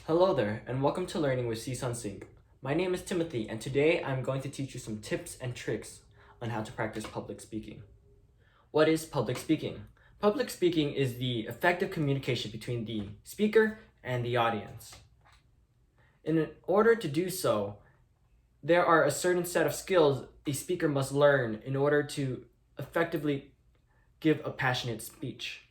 Hello there, and welcome to Learning with CSUN Sync. My name is Timothy, and today I'm going to teach you some tips and tricks on how to practice public speaking. What is public speaking? Public speaking is the effective communication between the speaker and the audience. In order to do so, there are a certain set of skills a speaker must learn in order to effectively give a passionate speech.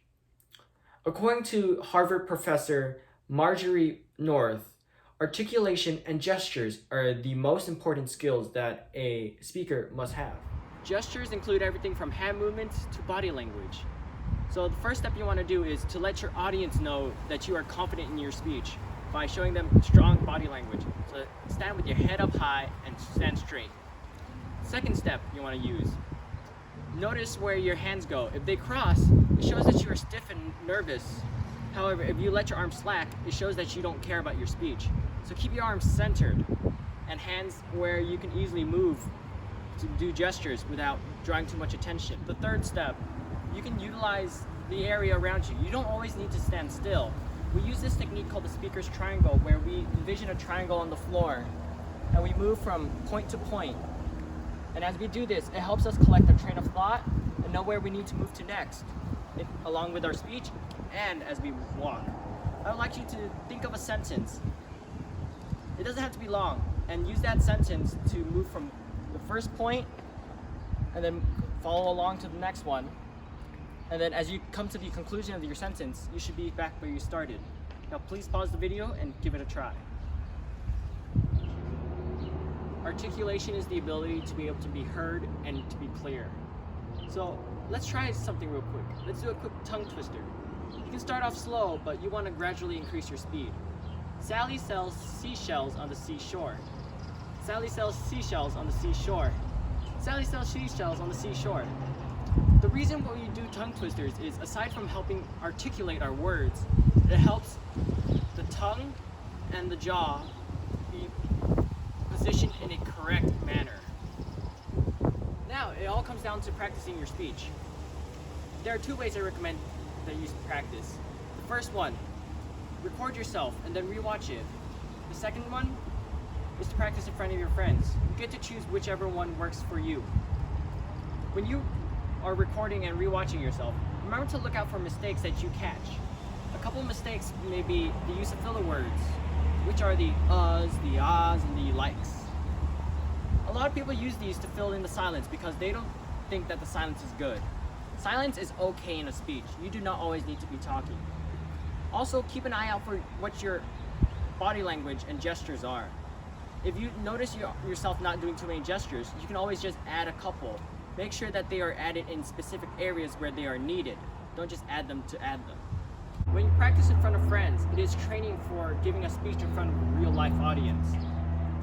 According to Harvard professor Marjorie North, articulation and gestures are the most important skills that a speaker must have. Gestures include everything from hand movements to body language. So the first step you want to do is to let your audience know that you are confident in your speech by showing them strong body language. So stand with your head up high and stand straight. Second step you want to use. Notice where your hands go. If they cross, it shows that you are stiff and nervous. However, if you let your arms slack, it shows that you don't care about your speech. So keep your arms centered and hands where you can easily move to do gestures without drawing too much attention. The third step, you can utilize the area around you. You don't always need to stand still. We use this technique called the speaker's triangle, where we envision a triangle on the floor and we move from point to point. And as we do this, it helps us collect our train of thought and know where we need to move to next, along with our speech and as we walk. I would like you to think of a sentence. It doesn't have to be long, and use that sentence to move from the first point and then follow along to the next one. And then as you come to the conclusion of your sentence, you should be back where you started. Now please pause the video and give it a try. Articulation is the ability to be able to be heard and to be clear. So let's try something real quick. Let's do a quick tongue twister. You can start off slow, but you want to gradually increase your speed. Sally sells seashells on the seashore. Sally sells seashells on the seashore. Sally sells seashells on the seashore. The reason why we do tongue twisters is, aside from helping articulate our words, it helps the tongue and the jaw be positioned in a correct manner. Now, it all comes down to practicing your speech. There are two ways I recommend that you practice. The first one, record yourself and then rewatch it. The second one is to practice in front of your friends. You get to choose whichever one works for you. When you are recording and rewatching yourself, remember to look out for mistakes that you catch. A couple of mistakes may be the use of filler words, which are the uhs, the ahs, and the likes. A lot of people use these to fill in the silence because they don't think that the silence is good. Silence is okay in a speech. You do not always need to be talking. Also, keep an eye out for what your body language and gestures are. If you notice yourself not doing too many gestures, you can always just add a couple. Make sure that they are added in specific areas where they are needed. Don't just add them to add them. When you practice in front of friends, it is training for giving a speech in front of a real-life audience.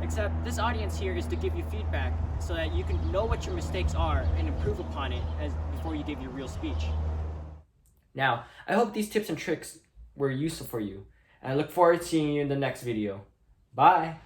Except this audience here is to give you feedback so that you can know what your mistakes are and improve upon it before you give your real speech. Now, I hope these tips and tricks were useful for you, and I look forward to seeing you in the next video. Bye!